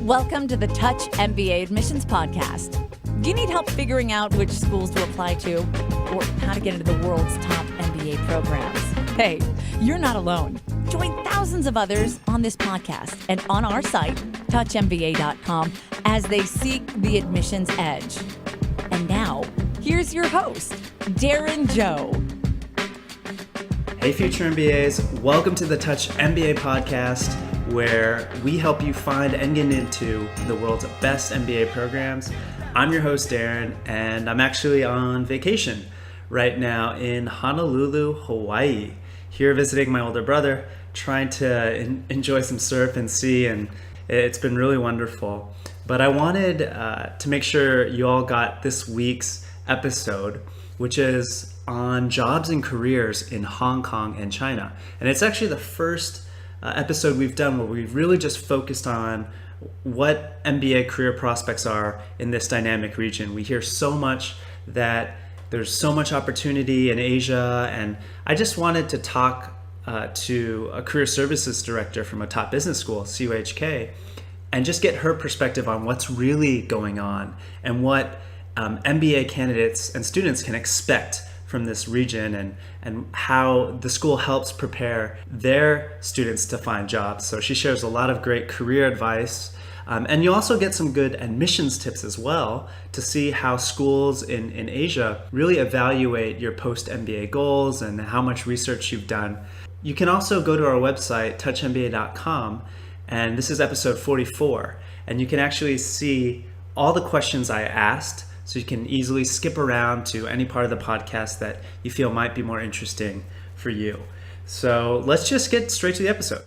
Welcome to the CUHK Admissions Podcast. Do you need help figuring out which schools to apply to or how to get into the world's top MBA programs? Hey, you're not alone. Join thousands of others on this podcast and on our site, touchmba.com, as they seek the admissions edge. And now, here's your host, Darren Joe. Hey, future MBAs. Welcome to the CUHK Podcast, where we help you find and get into the world's best MBA programs. I'm your host, Darren, and I'm actually on vacation right now in Honolulu, Hawaii. Here visiting my older brother, trying to enjoy some surf and sea, and it's been really wonderful. But I wanted to make sure you all got this week's episode, which is on jobs and careers in Hong Kong and China. And it's actually the first episode we've done where we've really just focused on what MBA career prospects are in this dynamic region. We hear so much that there's so much opportunity in Asia, and I just wanted to talk to a career services director from a top business school, CUHK, and just get her perspective on what's really going on and what MBA candidates and students can expect from this region, and how the school helps prepare their students to find jobs. So she shares a lot of great career advice. And you also get some good admissions tips as well to see how schools in Asia really evaluate your post-MBA goals and how much research you've done. You can also go to our website, touchmba.com, and this is episode 44. And you can actually see all the questions I asked, so you can easily skip around to any part of the podcast that you feel might be more interesting for you. So let's just get straight to the episode.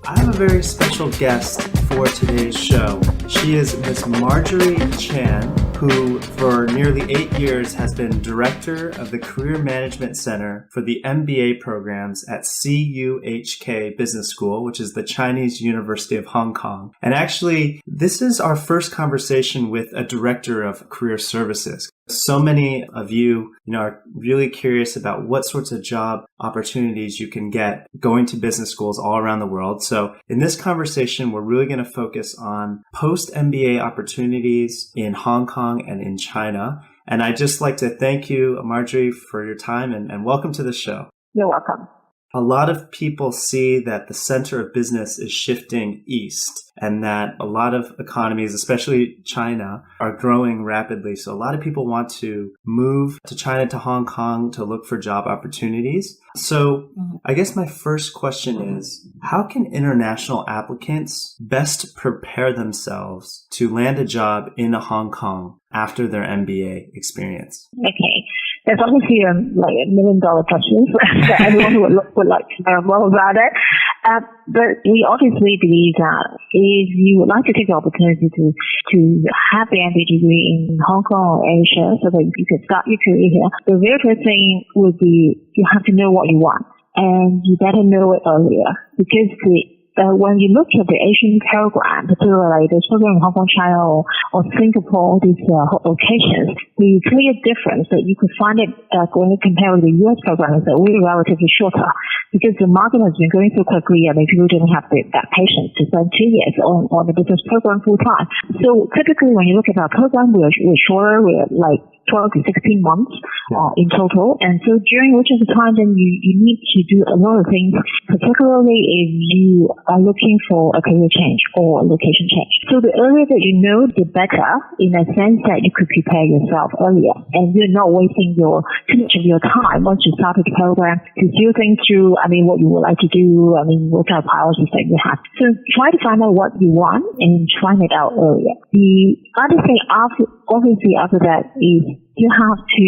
I have a very special guest for today's show. She is Miss Marjorie Chang, who for nearly 8 years has been director of the Career Management Center for the MBA programs at CUHK Business School, which is the Chinese University of Hong Kong. And actually, this is our first conversation with a director of career services. So many of you are really curious about what sorts of job opportunities you can get going to business schools all around the world. So in this conversation, we're really going to focus on post-MBA opportunities in Hong Kong and in China. And I'd just like to thank you, Marjorie, for your time and welcome to the show. You're welcome. A lot of people see that the center of business is shifting east and that a lot of economies, especially China, are growing rapidly. So a lot of people want to move to China, to Hong Kong to look for job opportunities. So I guess my first question is, how can international applicants best prepare themselves to land a job in Hong Kong after their MBA experience? Okay. There's obviously a $1 million question for everyone would like to know more about it. But we obviously believe that if you would like to take the opportunity to have the MBA degree in Hong Kong or Asia so that you can start your career here, the very first thing would be you have to know what you want. And you better know it earlier, because when you look at the Asian program, particularly the program in Hong Kong, China, or Singapore, these hot locations, the clear difference that you could find it when you compare with the U.S. program is that we're relatively shorter, because the market has been going so quickly and people didn't have that patience to spend 2 years on the business program full time. So typically when you look at our program, we're shorter, we're like 12 to 16 months in total. And so during which of the time then you need to do a lot of things, particularly if you are looking for a career change or a location change. So the earlier that you know, the better, in a sense that you could prepare yourself earlier. And you're not wasting too much of your time once you started the program to still think through, what you would like to do, what kind of priorities that you have. So try to find out what you want and find it out earlier. The other thing after that is you have to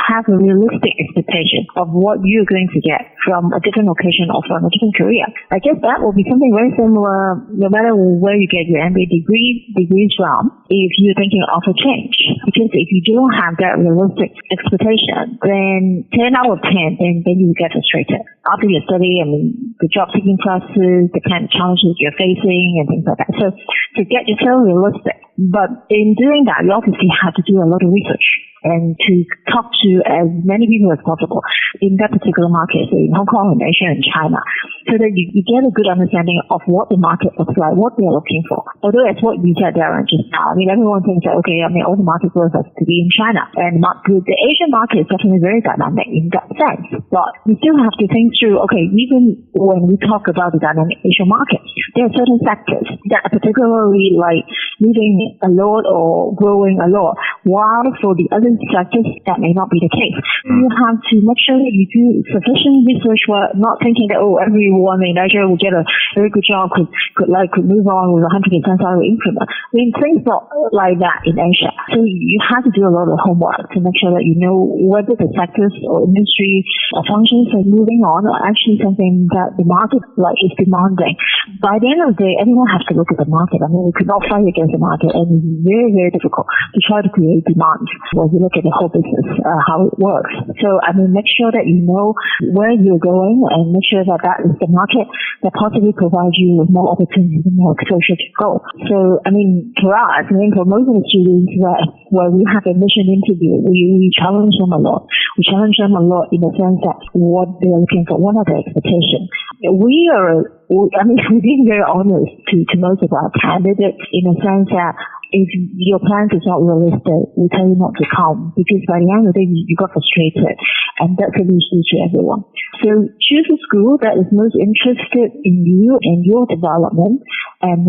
have a realistic expectation of what you're going to get from a different location or from a different career. I guess that will be something very similar no matter where you get your MBA degrees from if you're thinking of a change. Because if you don't have that realistic expectation, then 10 out of 10, then you get frustrated. After you study, the job seeking process, the kind of challenges you're facing and things like that. So to get yourself realistic. But in doing that, you obviously have to do a lot of research. and to talk to as many people as possible in that particular market, so in Hong Kong and Asia and China, so that you get a good understanding of what the market looks like, what they're looking for. Although it's what you said, Darren, just now. I mean, everyone thinks that, okay, I mean, all the market growth has to be in China. And the Asian market is definitely very dynamic in that sense. But we still have to think through, okay, even when we talk about the dynamic Asian market, there are certain sectors that are particularly like moving a lot or growing a lot, while for the other sectors, that may not be the case. You have to make sure that you do sufficient research work, not thinking that, everyone in Asia will get a very good job, could move on with 100% salary increment. I mean, things not like that in Asia. So you have to do a lot of homework to make sure that you know whether the sectors or industry or functions are moving on or actually something that the market is demanding. By the end of the day, everyone has to look at the market. I mean, we could not fight against the market, and it's very, very difficult to try to create demand when you look at the whole business, how it works. So, I mean, make sure that you know where you're going and make sure that is the market that possibly provides you with more opportunities and more exposure to go. So, I mean, for us, for most of the students where we have a mission interview, we challenge them a lot. We challenge them a lot in the sense that what they're looking for, what are their expectations. We're being very honest to most of our candidates in the sense that if your plans is not realistic, we tell you not to come, because by the end of the day, you got frustrated, and that's a issue to everyone. So choose a school that is most interested in you and your development, and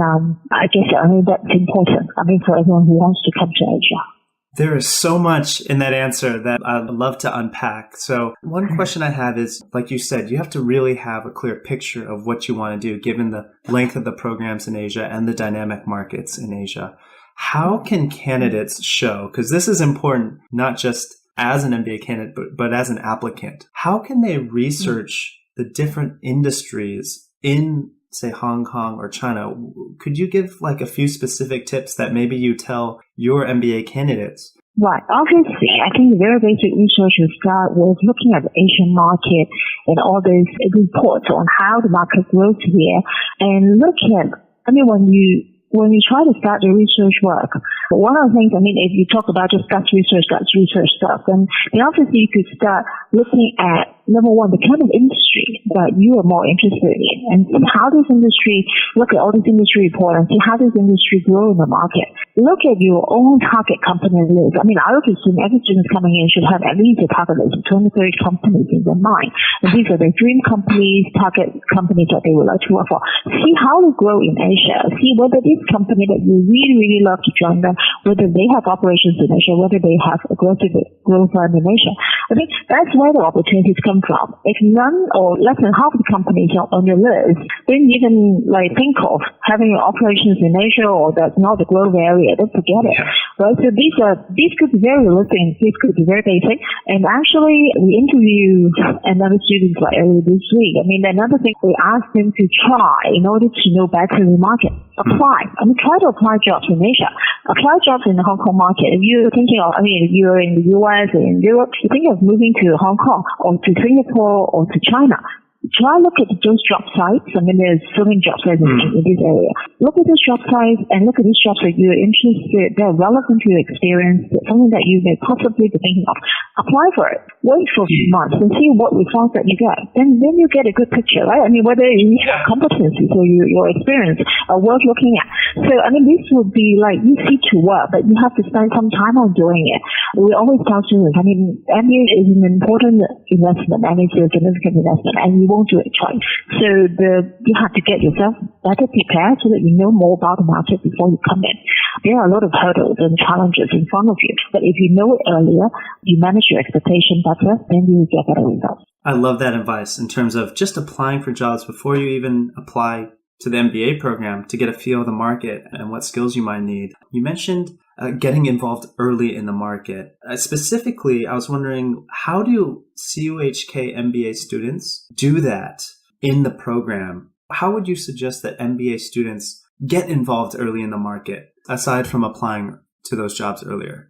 I guess that's important. For everyone who wants to come to Asia. There is so much in that answer that I'd love to unpack. So one question I have is, like you said, you have to really have a clear picture of what you want to do, given the length of the programs in Asia and the dynamic markets in Asia. How can candidates show, because this is important, not just as an MBA candidate, but as an applicant, how can they research the different industries in, say, Hong Kong or China? Could you give a few specific tips that maybe you tell your MBA candidates? Right. Obviously, I think the very basic research will start with looking at the Asian market and all those reports on how the market grows here, and look at, when you try to start the research work, one of the things, if you talk about just that's research stuff, then obviously you could start looking at, number one, the kind of industry that you are more interested in, and see how this industry, look at all this industry report and see how this industry grow in the market. Look at your own target company list. I would assume every student coming in should have at least a target list of 20, 30 companies in their mind. And these are their dream companies, target companies that they would like to work for. See how they grow in Asia. See whether this company that you really, really love to join them, whether they have operations in Asia, whether they have aggressive growth plan in Asia. I think that's where the opportunities come from. If none or less than half of the companies are on your list, then you can think of having operations in Asia, or that's not the growth area, then forget it. Right? So these could be very realistic, these could be very basic. And actually, we interviewed another student earlier this week. Another thing we asked them to try in order to know better the market. Apply. Try to apply jobs in Asia. Apply jobs in the Hong Kong market. If you're thinking of, if you're in the US or in Europe, you think of moving to Hong Kong or to Singapore or to China, try look at those job sites. There's so many job sites in this area. Look at those job sites and look at these jobs that you're interested, they're relevant to your experience, something that you may possibly be thinking of. Apply for it. Wait for a few months and see what response that you get. Then you get a good picture, right? Whether your competencies or your experience are worth looking at. So, this would be easy to work, but you have to spend some time on doing it. We always tell students, MBA is an important investment, and it's a significant investment, and you won't do it twice. So you have to get yourself better prepared so that you know more about the market before you come in. There are a lot of hurdles and challenges in front of you, but if you know it earlier, you manage your expectation better, then you will get better results. I love that advice in terms of just applying for jobs before you even apply to the MBA program to get a feel of the market and what skills you might need. You mentioned getting involved early in the market. Specifically, I was wondering, how do CUHK MBA students do that in the program? How would you suggest that MBA students get involved early in the market, aside from applying to those jobs earlier?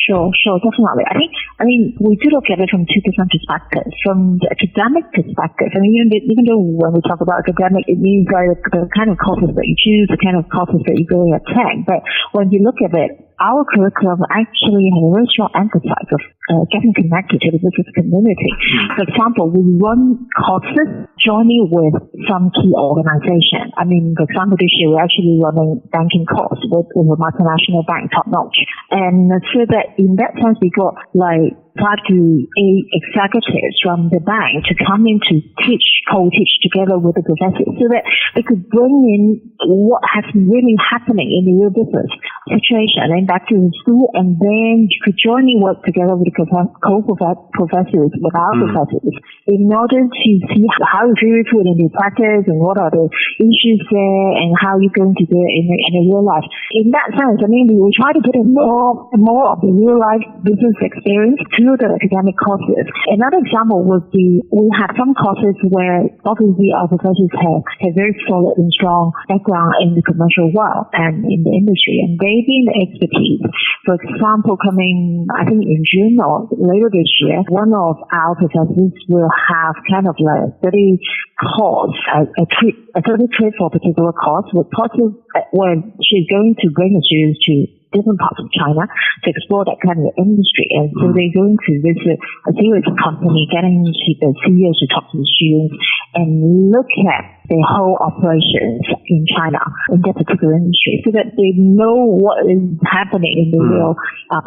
Sure, definitely. I think we do look at it from two different perspectives. From the academic perspective, even though when we talk about academic, it means the kind of courses that you choose, the kind of courses that you go and attend. But when you look at it our curriculum actually has a very strong emphasis of getting connected to the business community. For example, we run courses joining with some key organization. I mean, for example, this year we're actually running banking course with a multinational bank, top notch. And so that in that sense, we got like 5 to 8 executives from the bank to come in to co-teach together with the professors so that they could bring in what has been really happening in the real business situation and back to the school, and then you could jointly work together with the co-professors, with our professors, in order to see how you really put it into practice and what are the issues there and how you're going to do it in a real life. In that sense, I mean, we try to put in more of the real life business experience through the academic courses. Another example would be we have some courses where obviously our professors have very solid and strong background in the commercial world and in the industry, and they gain expertise. For example, coming I think in June or later this year, one of our professors will have kind of like a study course, a study trip for a particular course with courses where she's going to bring the students to different parts of China to explore that kind of industry. And so they're going to visit a series of companies, getting the CEOs to talk to the students and look at the whole operations in China in that particular industry so that they know what is happening in the real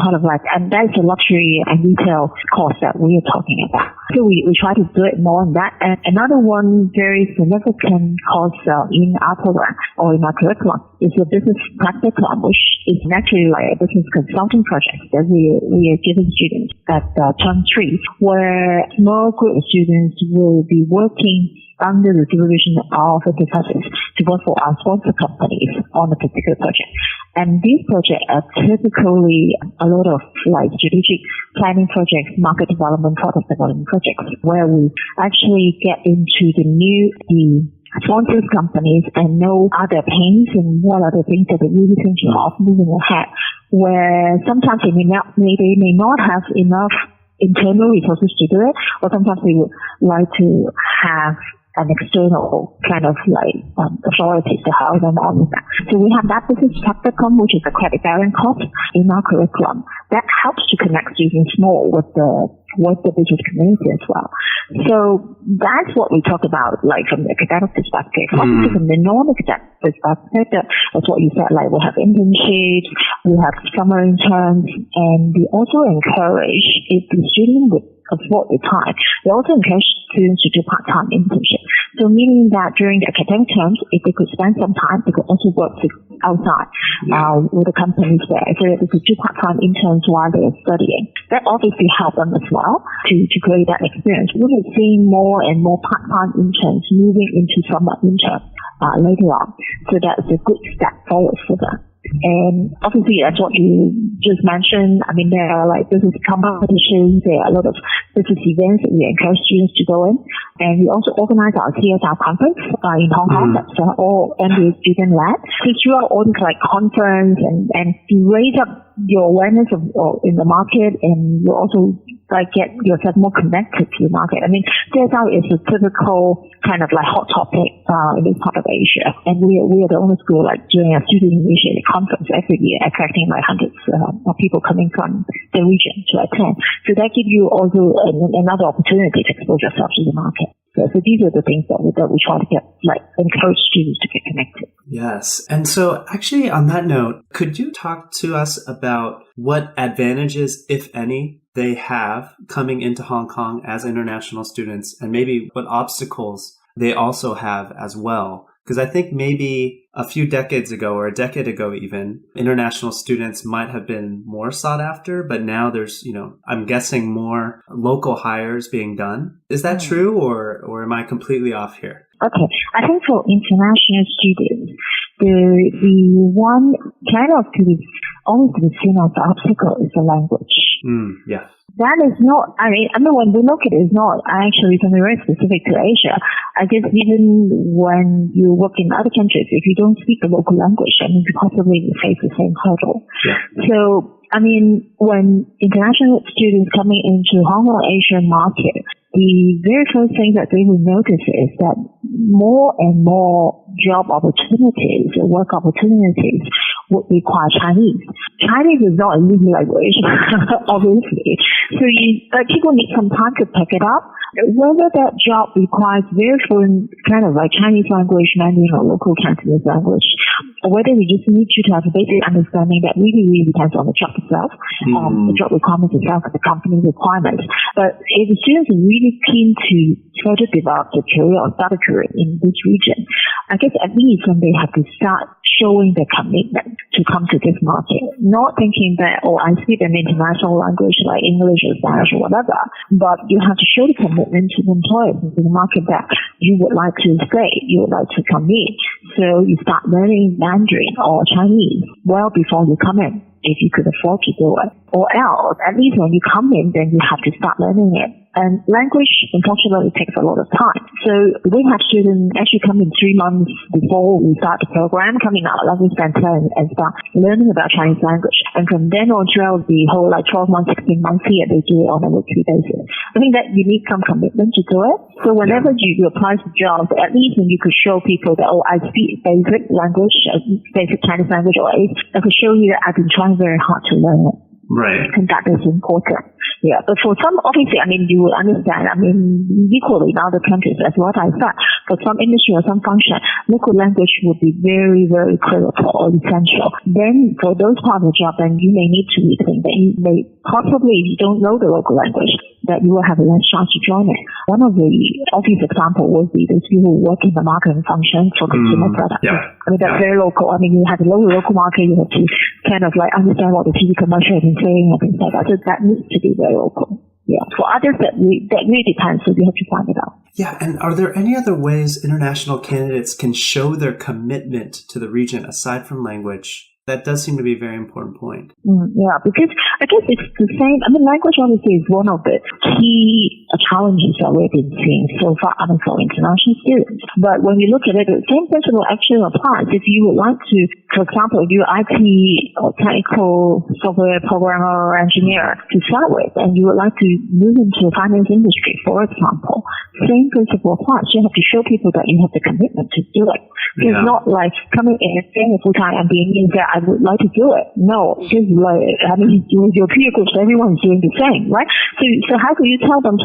part of life. And that's a luxury and retail course that we are talking about. So we try to do it more on that. And another one very significant course in our program or in our curriculum is a business practicum, which is naturally like a business consulting project that we are giving students at term 3, where a small group of students will be working under the supervision of the professors to work for our sponsor companies on a particular project. And these projects are typically a lot of like strategic planning projects, market development, product development projects, where we actually get into the sponsors companies and know other pains and what are the things that they're really thinking of moving ahead, where sometimes they may not have enough internal resources to do it, or sometimes they would like to have an external kind of like authorities to help them on with that. So we have that business practicum, which is a credit-bearing course in our curriculum that helps to connect students more with the business community as well. So that's what we talk about, like from the academic perspective. Obviously, from the non-academic perspective, that's what you said. Like we have internships, we have summer interns, and we also encourage if the student would afford the time, they also encourage students to do part-time internship. So meaning that during the academic terms, if they could spend some time, they could also work outside with the companies there, so that they could do part-time interns while they're studying. That obviously helped them as well to create that experience. We're seeing more and more part-time interns moving into summer intern later on. So that's a good step forward for them. And obviously, that's what you just mentioned. I mean, there are like business competitions, there are a lot of business events that we encourage students to go in. And we also organize our CSR conference in Hong Kong. That's all MBA student led. So throughout all these like conference and to raise up your awareness in the market, and you also like get yourself more connected to the market. I mean, CSR is a typical kind of like hot topic in this part of Asia, and we are the only school like doing a student-initiated conference every year, attracting like hundreds of people coming from the region to attend. So that gives you also another opportunity to expose yourself to the market. So these are the things that we try to encourage students to get connected. Yes. And so actually on that note, could you talk to us about what advantages, if any, they have coming into Hong Kong as international students, and maybe what obstacles they also have as well? Because I think maybe a few decades ago, or a decade ago even, international students might have been more sought after, but now there's, I'm guessing more local hires being done. Is that true, or am I completely off here? Okay. I think for international students, the one kind of always to be seen as the obstacle is the language. Yeah. That is not, I mean, when we look at it, it's not actually something very specific to Asia. I guess even when you work in other countries, if you don't speak the local language, I mean, you possibly face the same hurdle. Yeah. So, I mean, when international students coming into Hong Kong Asian market, the very first thing that they will notice is that more and more job opportunities or work opportunities would require Chinese. Chinese is not a legal language, obviously. So people need some time to pick it up. Whether that job requires very fluent kind of like Chinese language, Mandarin or local Cantonese language, or whether we just need you to have a basic understanding that really depends on the job itself, the job requirements itself, the company requirements. But if the students are really keen to further develop their career or start a career in this region, I guess at least when they have to start showing their commitment to come to this market, not thinking that, I speak an international language like English or Spanish or whatever, but you have to show the commitment to the employers and to the market that you would like to stay, you would like to come in. So you start learning Mandarin or Chinese well before you come in, if you could afford to do it. Or else, at least when you come in, then you have to start learning it. And language, unfortunately, takes a lot of time. So we have students actually come in 3 months before we start the program, come in our language center and start learning about Chinese language. And from then on throughout the whole 12 months, 16 months here, they do it on a weekly basis. I think that you need some commitment to do it. So whenever you apply for jobs, at least when you could show people that, I speak basic language, basic Chinese language, or I could show you that I've been trying very hard to learn it. Right. And that is important. Yeah, but for some, obviously, you will understand, equally in other countries as what I said, for some industry or some function, local language would be very, very critical or essential. Then for those parts of the job, then you may need to rethink that you may possibly, if you don't know the local language, that you will have a less chance to join it. One of the obvious examples would be those people who work in the marketing function for consumer products. Yeah. That's very local. You have a local market, you have to kind of understand what the TV commercial has been saying and things like that. So that needs to be very local. Yeah. For others, that really depends, so you have to find it out. Yeah, and are there any other ways international candidates can show their commitment to the region aside from language? That does seem to be a very important point. Yeah, because I guess it's the same. Language obviously is one of the key challenges that we've been seeing so far for international students. But when you look at it, the same principle actually applies. If you would like to, for example, if you're IT or technical software programmer or engineer to start with, and you would like to move into the finance industry, for example, same principle applies. You have to show people that you have the commitment to do it. So it's not like coming in and saying a full-time MBA means that I would like to do it. No, because with your peer groups, everyone's doing the same, right? So how can you tell them,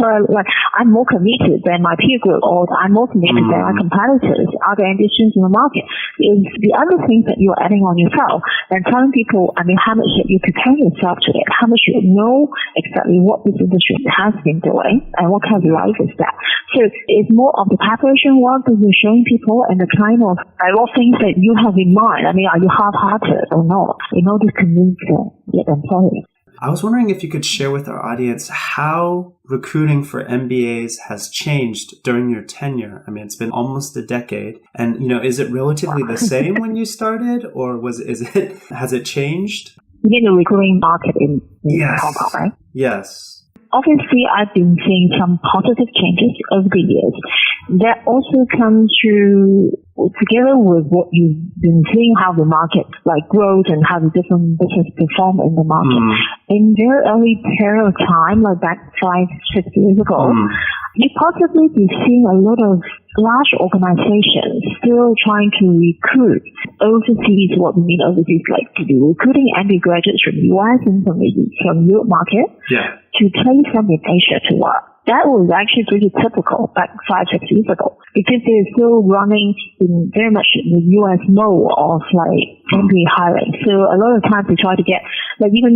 I'm more committed than my peer group, or I'm more committed than my competitors, other ambitions in the market? Is the other things that you're adding on yourself and telling people, how much that you prepare yourself to it, how much you know exactly what this industry has been doing and what kind of life is that. So it's more of the preparation work that you're showing people and the kind of what things that you have in mind. Are you half-hearted or not in order to convince the employer? I was wondering if you could share with our audience how recruiting for MBAs has changed during your tenure. It's been almost a decade. And, is it relatively the same when you started, or has it changed? You mean the recruiting market in Hong Kong, right? Yes. Obviously, I've been seeing some positive changes over the years. That also comes through together with what you've been seeing, how the market grows and how the different businesses perform in the market. In very early period of time, back 5-6 years ago, you possibly be seeing a lot of large organizations still trying to recruit overseas, what we mean overseas, to be recruiting MBA graduates from US and from Europe market to place them in Asia to work. That was actually pretty typical back 5-6 years ago, because they're still running in very much in the US mode of MBA hiring. So a lot of times they try to get they try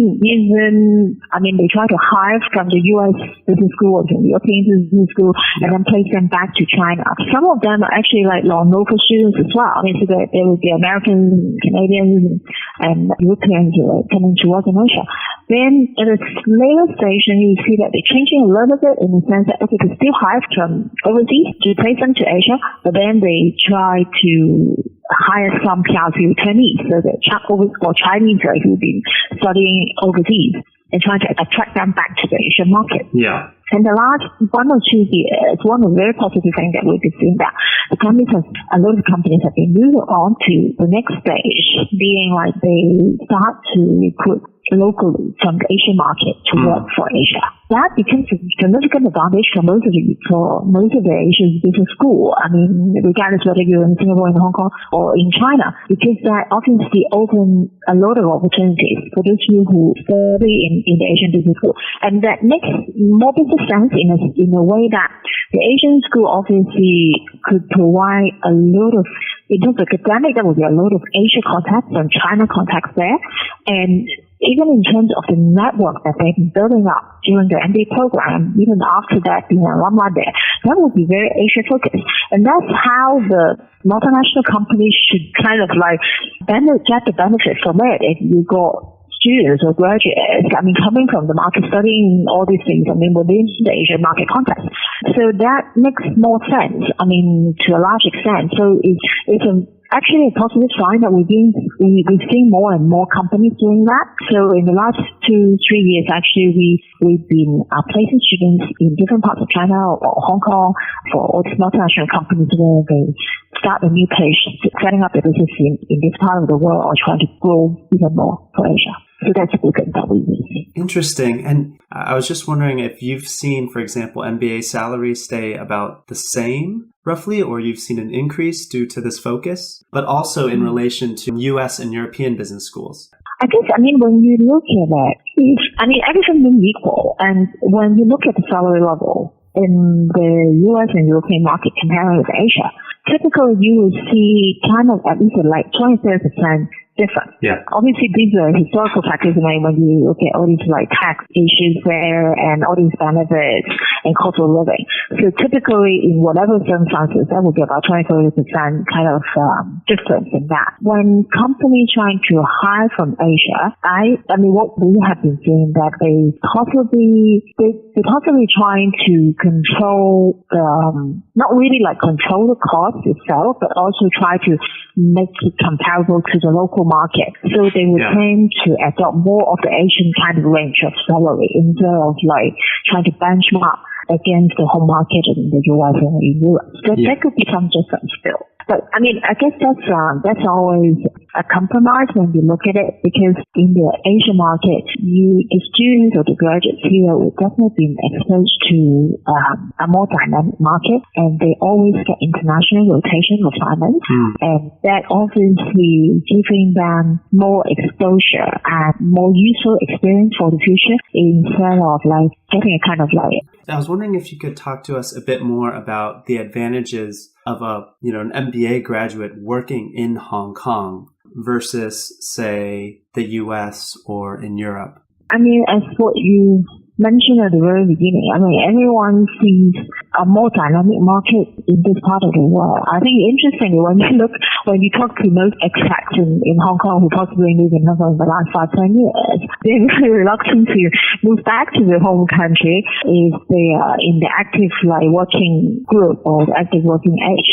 to hire from the US business school or from the European business school and then place them back to China. Some of them are actually local students as well. So there will be Americans, Canadians, and Europeans coming to work in Asia. Then at a later stage, you see that they're changing a little bit in the sense that they still hire from overseas to place them to Asia, but then they try to hire some PRC returnees, so that Chinese who've been studying overseas and trying to attract them back to the Asian market. Yeah. And the last 1 or 2 years, one of the very positive things that we've been seeing that a lot of companies have been moving on to the next stage, being they start to recruit locally from the Asian market to work for Asia. That becomes a significant advantage for most of the Asian business school. I mean, regardless whether you're in Singapore, in Hong Kong, or in China, because that obviously opens a lot of opportunities for those people who study in the Asian business school. And that makes more business sense in a way that the Asian school obviously could provide a lot of, in terms of academic, there will be a lot of Asia contacts and China contacts there. And even in terms of the network that they've been building up during the MBA program, even after that being an alumni there, that will be very Asia focused. And that's how the multinational companies should kind of like get the benefit from it. If you got students or graduates, I mean, coming from the market, studying all these things, I mean, within the Asian market context. So that makes more sense, I mean, to a large extent. So it's actually a positive sign that we've seen more and more companies doing that. So in the last 2-3 years, actually, we've been placing students in different parts of China or Hong Kong for all these multinational companies where they start a new page, setting up a business in this part of the world or trying to grow even more for Asia. So that's a good thing that we see. Interesting. And I was just wondering if you've seen, for example, MBA salaries stay about the same roughly, or you've seen an increase due to this focus, but also in relation to US and European business schools. I guess, I mean, when you look at it, I mean, everything being equal, and when you look at the salary level in the US and European market comparing with Asia, typically you will see kind of at least like 20-30% different. Yeah. Obviously, these are historical factors when you look at all these like tax issues there and all these benefits and cost of living. So typically, in whatever circumstances, that will be about 20-30% kind of difference in that. When companies trying to hire from Asia, I mean, what we have been seeing that they're possibly trying to control not really like control the cost itself, but also try to make it comparable to the local market. So they would tend to adopt more of the Asian kind of range of salary instead of like trying to benchmark against the home market in the US and in Europe. So there could be some difference still. But I mean, I guess that's always a compromise when you look at it, because in the Asian market, the students or the graduates here will definitely be exposed to a more dynamic market, and they always get international rotation assignments, and that obviously giving them more exposure and more useful experience for the future instead of like getting a kind of like. I was wondering if you could talk to us a bit more about the advantages of an MBA graduate working in Hong Kong versus, say, the US or in Europe. I mean, as what you mentioned at the very beginning, I mean, everyone sees a more dynamic market in this part of the world. I think interestingly, when you talk to most expats in Hong Kong who possibly live in Hong Kong in the last 5-10 years, they're very reluctant to move back to their home country if they are in the active like working group or the active working age.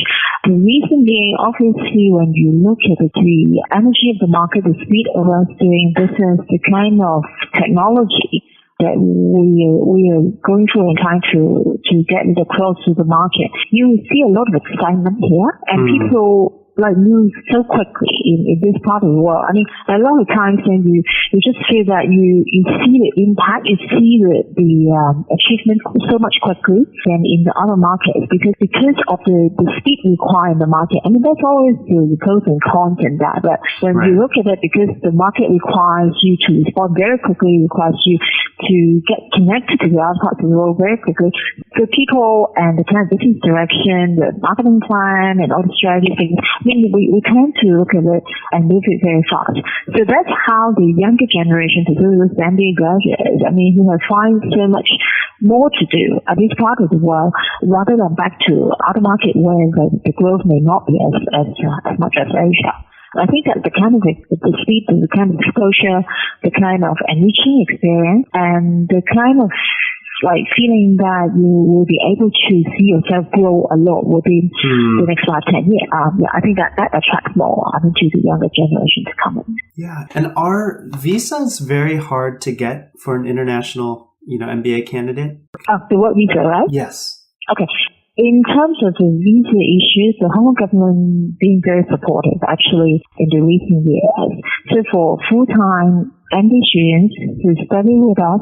The reason being, obviously, when you look at the energy of the market, the speed of us doing business, the kind of technology that we are going through and trying to get across to the market, you see a lot of excitement here, and people like move so quickly in this part of the world. I mean, a lot of times when you just feel that you see the impact, you see the achievement so much quickly than in the other markets because of the speed required in the market. I mean, that's always the pros and cons in that. But when you look at it, because the market requires you to respond very quickly, requires you to get connected to the other parts of the world very quickly. So people and the kind of business direction, the marketing plan, and all the strategy things, I mean, we tend to look at it and move it very fast. So that's how the younger generation, particularly with MBA graduates, I mean, who have find so much more to do at this part of the world rather than back to other market where the growth may not be as much as Asia. I think that the kind of the speed, the kind of exposure, the kind of enriching experience, and the kind of like feeling that you will be able to see yourself grow a lot within the next 5-10 years. I think that attracts more to the younger generation to come in. Yeah, and are visas very hard to get for an international, MBA candidate? The work visa, right? Yes. Okay. In terms of the visa issues, the Hong Kong government being very supportive actually in the recent years. So for full-time MBA students who study with us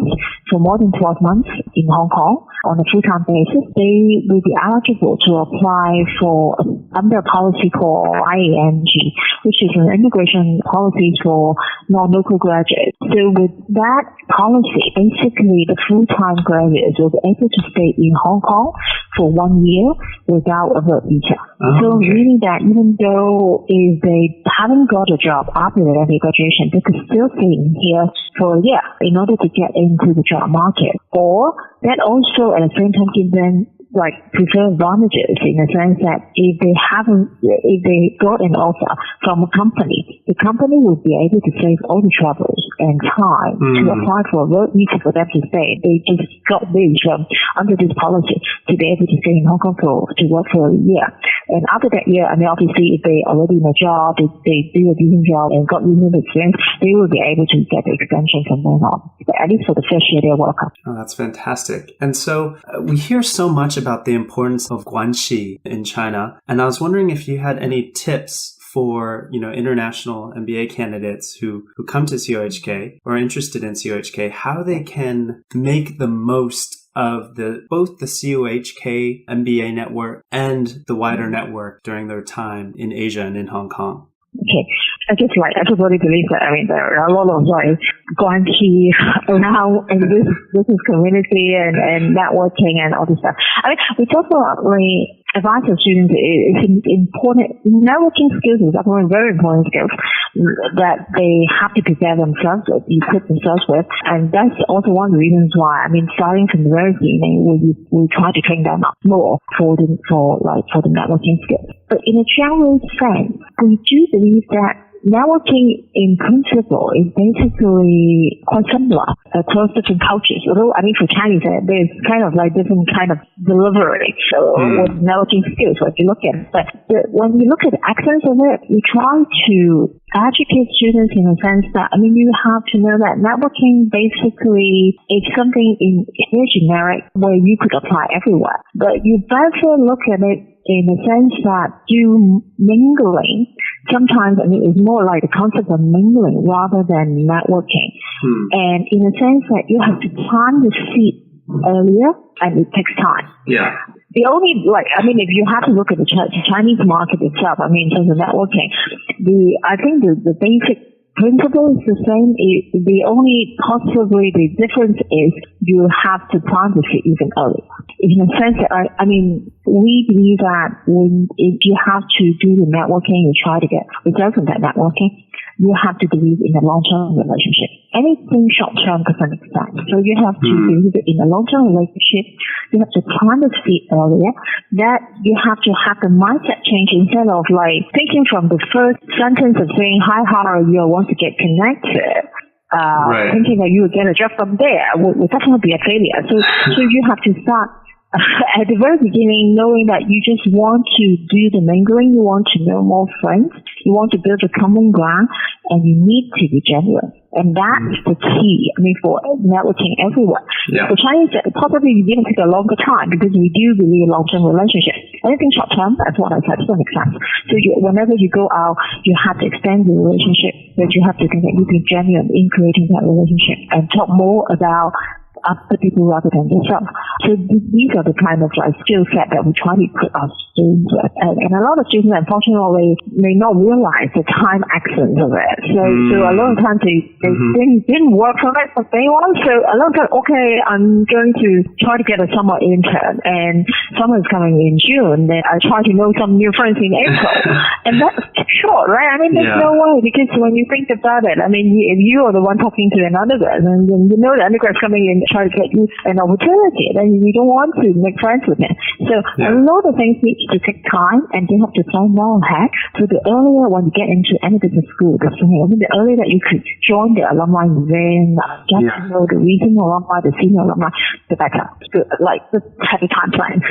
for more than 12 months in Hong Kong on a full-time basis, they will be eligible to apply for under a policy called IANG, which is an immigration policy for non-local graduates. So with that policy, basically the full-time graduates will be able to stay in Hong Kong for 1 year without a work visa. So meaning that even though if they haven't got a job after their MBA graduation, they could still stay in here for a year in order to get into the job market. Or that also at the same time gives them preferred advantages in the sense that if they got an offer from a company, the company will be able to save all the troubles and time to apply for a work visa for them to stay. They just got this under this policy to be able to stay in Hong Kong to work for a year. And after that year, obviously if they already in a job, if they do a decent job and got real experience, they will be able to get the extension from then on. But at least for the first year, they're welcome. Oh, that's fantastic. And so we hear so much about the importance of guanxi in China. And I was wondering if you had any tips for, international MBA candidates who come to CUHK or are interested in CUHK, how they can make the most of both the CUHK MBA network and the wider network during their time in Asia and in Hong Kong. Okay. I just everybody believes that. There are a lot of guanxi around in this business community and networking and all this stuff. We definitely advise our students it's important. Networking skills is definitely very important skills that they have to prepare themselves with, equip themselves with. And that's also one of the reasons why, starting from the very beginning, we try to train them up more for the networking skills. But in a general sense, we do believe that networking in principle is basically quite similar across different cultures. Although, for Chinese, there's kind of different kind of delivery with networking skills, what you look at. But when you look at the accents of it, we try to educate students in a sense that, you have to know that networking basically is something very generic where you could apply everywhere. But you better look at it in the sense that you mingling, sometimes it's more like the concept of mingling rather than networking. And in a sense that you have to plant the seed earlier and it takes time. Yeah. The only, if you have to look at the Chinese market itself, in terms of networking, I think the basic principle is the same. The only possibly the difference is you have to plant the seed even earlier. In a sense that, we believe that if you have to do the networking, you try to get results from that networking, you have to believe in a long-term relationship. Anything short-term doesn't make sense. So you have to believe in a long-term relationship. You have to plant the seed earlier. That you have to have the mindset change instead of thinking from the first sentence of saying, hi, how are you? I want to get connected. Thinking that you will get a job from there will definitely be a failure. So you have to start at the very beginning, knowing that you just want to do the mingling, you want to know more friends, you want to build a common ground, and you need to be genuine. And that's the key, for networking everywhere. Yeah. For Chinese, probably you take a longer time because we do believe in long-term relationships. Anything short-term, that's what I said, doesn't make sense. So whenever you go out, you have to extend the relationship, but you have to think that you be genuine in creating that relationship and talk more about other people rather than yourself. So these are the kind of skill set that we try to equip our students with. And a lot of students, unfortunately, may not realize the time accent of it. So a lot of times they didn't work from it from day one. So a lot of times, okay, I'm going to try to get a summer intern, and summer is coming in June. Then I try to know some new friends in April. And that's short, right? There's no way, because when you think about it, if you are the one talking to an undergrad, and you know the undergrad's coming in try to get you an opportunity, then you don't want to make friends with them. So a lot of things need to take time, and they have to plan well ahead. So the earlier when you get into any business school, the earlier that you could join the alumni event, get to know the regional alumni, the senior alumni, the better. Just have a time plan.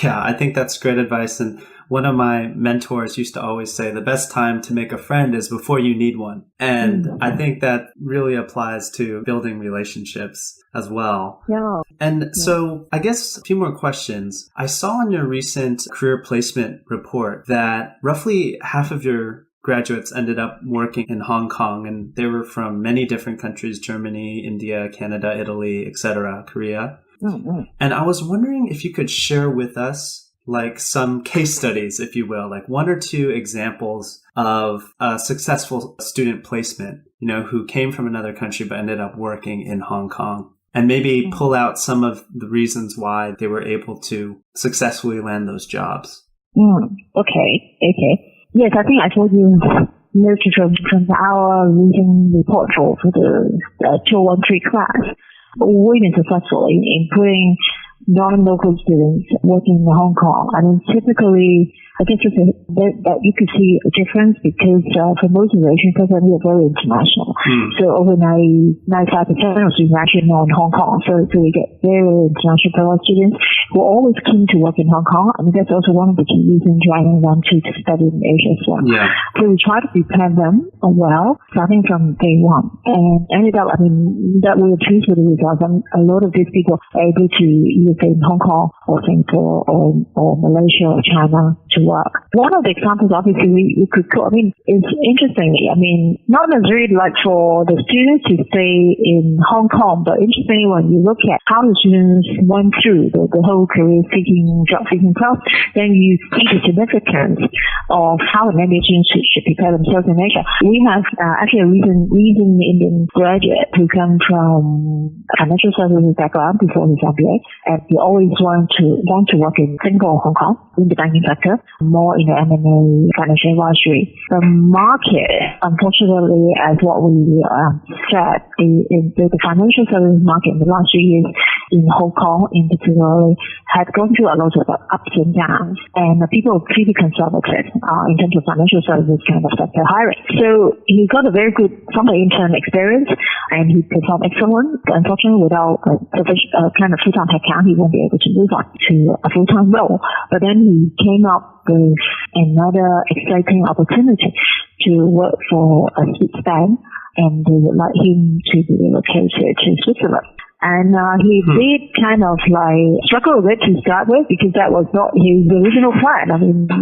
Yeah, I think that's great advice. And one of my mentors used to always say the best time to make a friend is before you need one. And I think that really applies to building relationships as well. Yeah. And so I guess a few more questions. I saw in your recent career placement report that roughly half of your graduates ended up working in Hong Kong, and they were from many different countries, Germany, India, Canada, Italy, etc., Korea. Mm-hmm. And I was wondering if you could share with us like some case studies, if you will, like 1 or 2 examples of a successful student placement, who came from another country but ended up working in Hong Kong. And maybe pull out some of the reasons why they were able to successfully land those jobs. Okay. Yes, I think I told you mostly from our recent report for the 213 class. We've been successful in putting non-local students working in Hong Kong. I mean, typically, I guess that you could see a difference because for most of the Asian countries, we are very international. So over 95% of students actually know in Hong Kong. So we get very international fellow students who are always keen to work in Hong Kong. I mean, that's also one of the key reasons why I want to study in Asia as well. Yeah. So we try to prepare them well, starting from day one. And ended up, that we were pleased with the results. And a lot of these people are able to either stay in Hong Kong or Singapore or Malaysia or China to work. One of the examples, obviously, we could go, it's interestingly, not necessarily like for the students to stay in Hong Kong, but interestingly, when you look at how the students went through the whole career job seeking process, then you see the significance of how an MBA student should prepare themselves in Asia. We have actually a recent Indian graduate who comes from financial services background before his MBA, and he always want to work in Singapore or Hong Kong in the banking sector, more in the M&A financial industry. The market, unfortunately, as what we said, the financial services market in the last 3 years in Hong Kong in particular had gone through a lot of ups and downs, and people are pretty conservative in terms of financial services kind of sector hiring. So he got a very good summer intern experience, and he performed excellent. Unfortunately, without a kind of full-time headcount, he won't be able to move on to a full-time role. But then he came up with another exciting opportunity to work for a Swiss bank, and they would like him to be relocated to Switzerland. And he did kind of struggle with it to start with because that was not his original plan.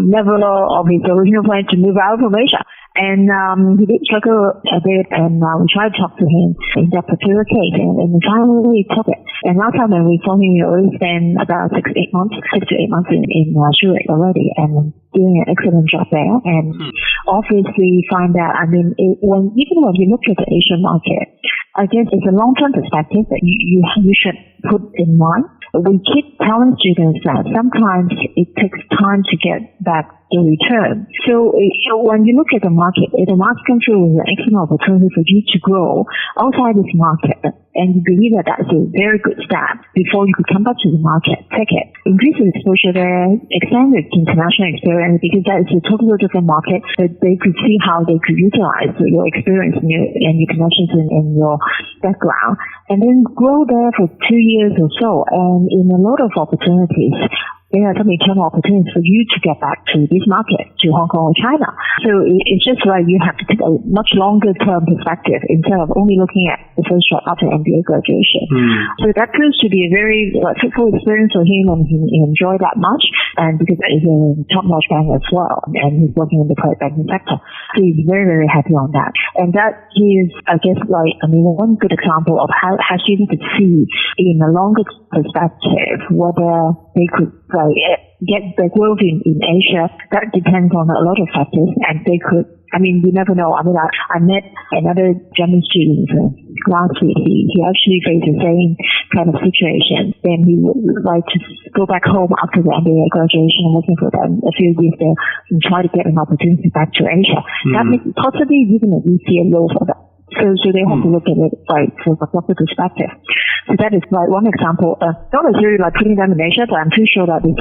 Never of his original plan to move out from Asia. And he did struggle a bit, and we tried to talk to him in that particular case, and finally he took it. And last time when we saw him, he already spent about 6 to 8 months in CUHK already, and doing an excellent job there. And obviously find that, even when you look at the Asian market, I guess it's a long-term perspective that you should put in mind. We keep telling students that sometimes it takes time to get back the return. So when you look at the market comes through with an excellent opportunity for you to grow outside this market, and you believe that that's a very good step before you could come back to the market, take it. Increase the exposure there, extend the international experience, because that is a totally different market that they could see how they could utilize your experience and your connections and your background, and then grow there for 2 years or so. And in a lot of opportunities, there are some internal opportunities for you to get back to this market, to Hong Kong or China. So it's just like you have to take a much longer term perspective instead of only looking at the first job after MBA graduation. So that proves to be a very fruitful experience for him, and he enjoyed that much. And because that is a top-notch bank as well, and he's working in the private banking sector, so he's very, very happy on that. And that is, I guess, one good example of how students could see in a longer perspective whether they could get the growth in Asia. That depends on a lot of factors, and they could, we never know. I met another German student last week. He actually faced the same kind of situation. Then he would like to go back home after the MBA graduation and working for them a few years there and try to get an opportunity back to Asia. That may possibly even an easier role for them. So they have to look at it from a proper perspective. So that is one example. Not necessarily putting them in Asia, but I'm pretty sure that this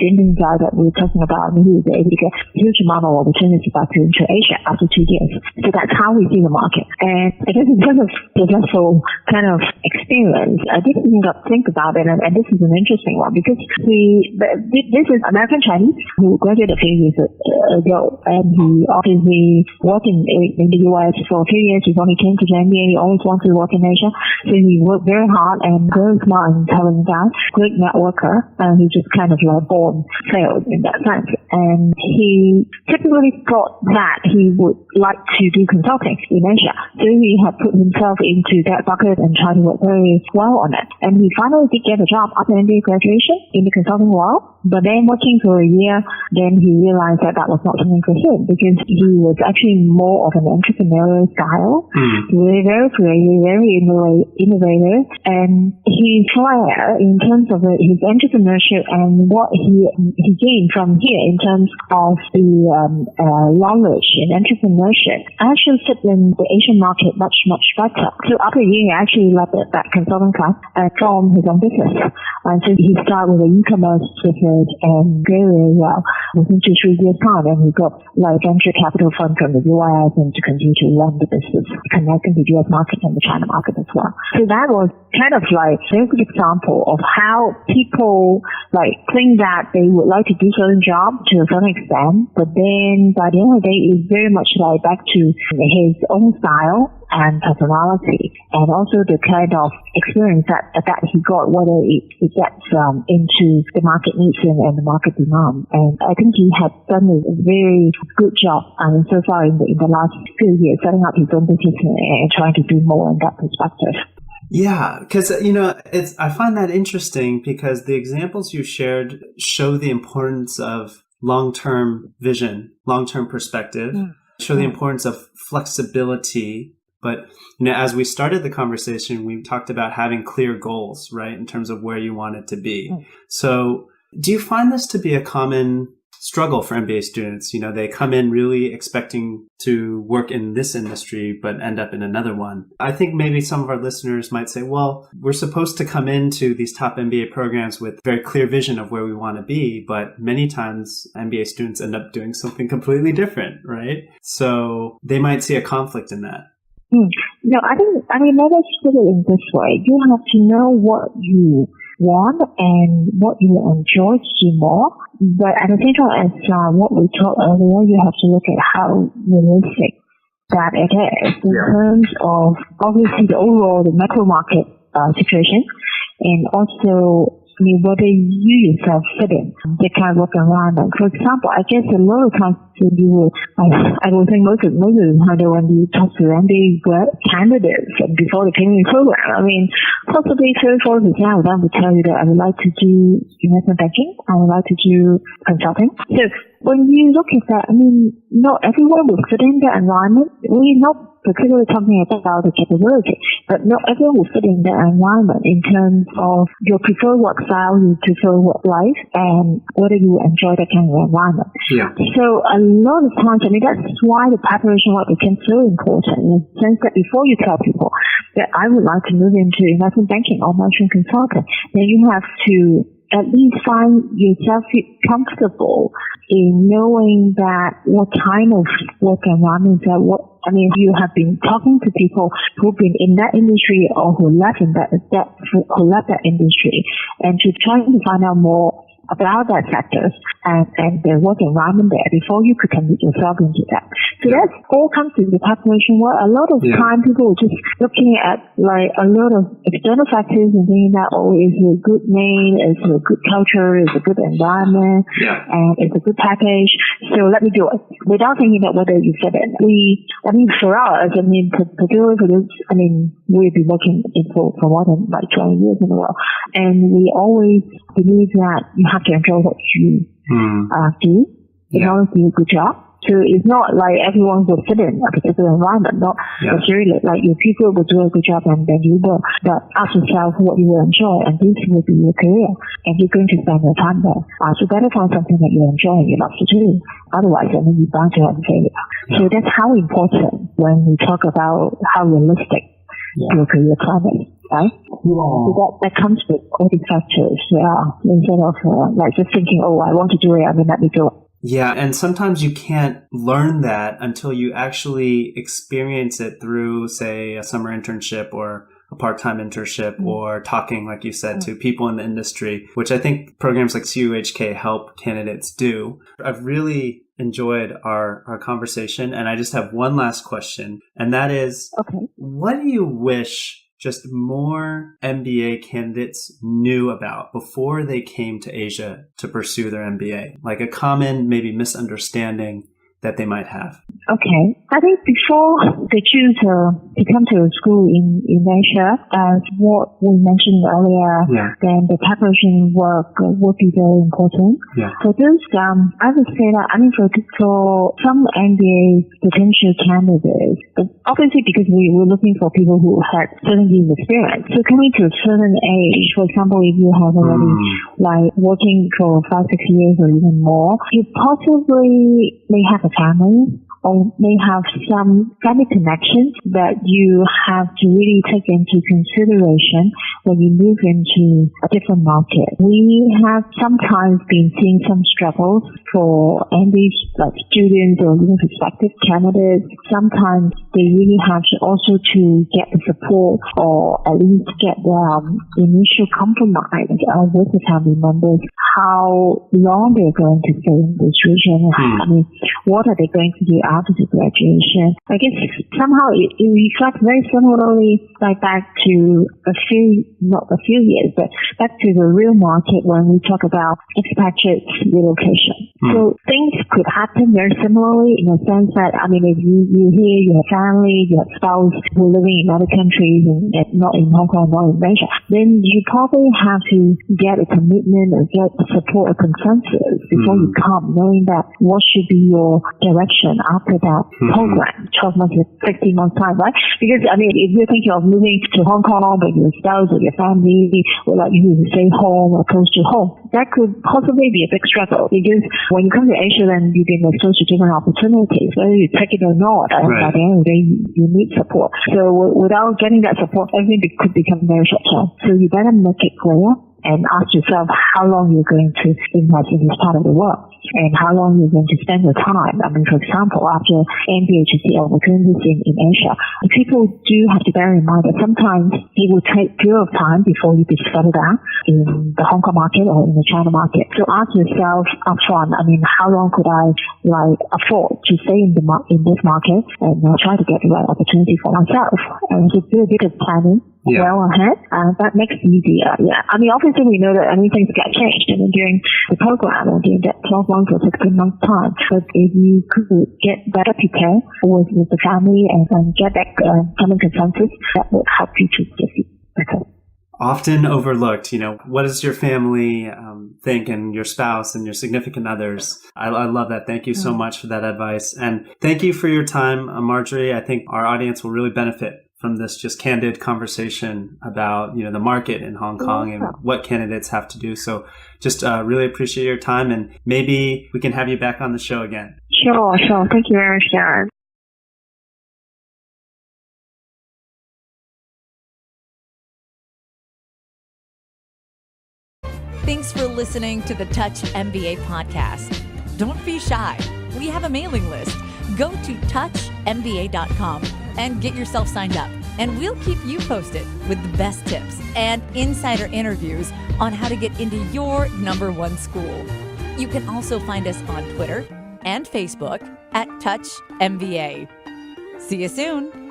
Indian guy that we were talking about, he was able to get a huge amount of opportunity back into Asia after 2 years. So that's how we see the market. And I guess in terms of successful kind of experience experience, I didn't think about it, and this is an interesting one because this is American Chinese who graduated a few years ago, and he obviously worked in the US for a few years before he came to the MBA. He always wanted to work in Asia, so he worked very hard and very smart and intelligent guy, great networker, and he just kind of like born failed in that sense. And he typically thought that he would like to do consulting in Asia, so he had put himself into that bucket and tried to work very well on it. And he finally did get a job after MBA graduation in the consulting world. But then working for a year, then he realized that was not something for him because he was actually more of an entrepreneurial style, very creative, very innovative, and his flair in terms of his entrepreneurship and what he gained from here in terms of the knowledge in entrepreneurship actually fit in the Asian market much better. So after a year, he actually left that consulting class and formed his own business. And so he started with an e-commerce business and very well within 2-3 years time, and he got like venture capital fund from the US and to continue to run the business, connecting the US market and the China market as well. So that was kind of like a very good example of how people like think that they would like to do certain job to a certain extent, but then by the end of the day, it's very much like back to his own style and personality, and also the kind of experience that he got, whether it gets into the market needs and the market demand. And I think he had done a very good job so far in the last few years, setting up his own business and trying to do more in that perspective. Yeah, because, I find that interesting because the examples you shared show the importance of long-term vision, long-term perspective, show the importance of flexibility. But, as we started the conversation, we talked about having clear goals, right, in terms of where you want it to be. So do you find this to be a common struggle for MBA students? They come in really expecting to work in this industry, but end up in another one. I think maybe some of our listeners might say, well, we're supposed to come into these top MBA programs with very clear vision of where we want to be, but many times MBA students end up doing something completely different, right? So they might see a conflict in that. No, I mean, let us put it in this way. You have to know what you want and what you enjoy to do more. But at the same time, as what we talked earlier, you have to look at how realistic that it is in terms of obviously the overall the macro market situation, and also whether you yourself fit in the kind of work environment. For example, I guess a lot of times when I will think most of the time when you talk to MBA candidates before they came in the program, I mean, possibly 30-40% of them would tell you that I would like to do investment banking, I would like to do consulting. So when you look at that, I mean, not everyone will fit in that environment. We're not particularly talking about the capability, but not everyone will fit in that environment in terms of your preferred work style, your preferred work life, and whether you enjoy that kind of environment. Yeah. So a lot of times, I mean, that's why the preparation work becomes so important in the sense that before you tell people that I would like to move into investment banking or management consulting, then you have to at least find yourself comfortable in knowing that what kind of work environment that if you have been talking to people who've been in that industry or who left that industry, and to try to find out more about that sector and the work environment there before you could commit yourself into that. So that all comes to the preparation work. A lot of time people are just looking at like a lot of external factors and thinking that, is a good name, is a good culture, is a good environment, and it's a good package. So let me do it without thinking that whether you fit in. For us, particularly for this, we've been working for more than like 20 years in a row, and we always believe that you have to enjoy what you do in order to do a good job. So it's not like everyone will fit in a particular environment, not necessarily like your people will do a good job and then you will, but ask yourself what you will enjoy, and this will be your career, and you're going to spend your time there. So better find something that you enjoy and you love to do. Otherwise, you're bound to have failure. So that's how important when we talk about how realistic your career plan is. Right? So that comes with all these factors, instead of like just thinking, I want to do it, let me do it. Yeah, and sometimes you can't learn that until you actually experience it through, say, a summer internship or a part-time internship or talking, like you said, to people in the industry, which I think programs like CUHK help candidates do. I've really enjoyed our conversation, and I just have one last question, and that is, what do you wish just more MBA candidates knew about before they came to Asia to pursue their MBA? Like a common, maybe misunderstanding that they might have? Okay. I think before they choose to come to a school in Asia, as what we mentioned earlier, then the preparation work would be very important. For this, I would say that, for some MBA potential candidates, obviously because we're looking for people who had certain years experience. So coming to a certain age, for example, if you have already working for 5-6 years or even more, you possibly may have a family or may have some family connections that you have to really take into consideration when you move into a different market. We have sometimes been seeing some struggles for MBA students or even prospective candidates. Sometimes they really have to also to get the support or at least get the initial compromise with the family members, how long they're going to stay in this region. What are they going to do after the graduation? I guess somehow it reflects very similarly back to not a few years, but back to the real market when we talk about expatriate relocation. So things could happen very similarly in a sense that, if you're here, you have family, you have spouse who are living in other countries and not in Hong Kong, not in Malaysia, then you probably have to get a commitment or get support or consensus before you come, knowing that what should be your direction after that program, 12 months, 16 months time, right? Because, if you're thinking of moving to Hong Kong, but your spouse or your family would like you to stay home or close to home, that could possibly be a big struggle, because when you come to Asia, then you've been exposed to different opportunities, whether you take it or not, and by the end of the day, you need support. So without getting that support, everything could become very short-term. So you better make it clear and ask yourself how long you're going to invest in this part of the world and how long you're going to spend your time. For example, after MBA to see opportunities in Asia, people do have to bear in mind that sometimes it will take a period of time before you be settled down in the Hong Kong market or in the China market. So ask yourself upfront, how long could I afford to stay in this market and try to get the right opportunity for myself, and to do a bit of planning well ahead, that makes it easier. Obviously we know that things get changed during the program or during that 12 months or 16 months time. But if you could get better prepared with the family and get that common consensus, that would help you to get better. Often overlooked, what does your family think, and your spouse and your significant others? I love that. Thank you so much for that advice. And thank you for your time, Marjorie. I think our audience will really benefit from this just candid conversation about, the market in Hong Kong and what candidates have to do. So just really appreciate your time, and maybe we can have you back on the show again. Sure. Thank you very much, Darren. Thanks for listening to the Touch MBA podcast. Don't be shy. We have a mailing list. Go to touchmba.com and get yourself signed up. And we'll keep you posted with the best tips and insider interviews on how to get into your number one school. You can also find us on Twitter and Facebook at Touch MBA. See you soon.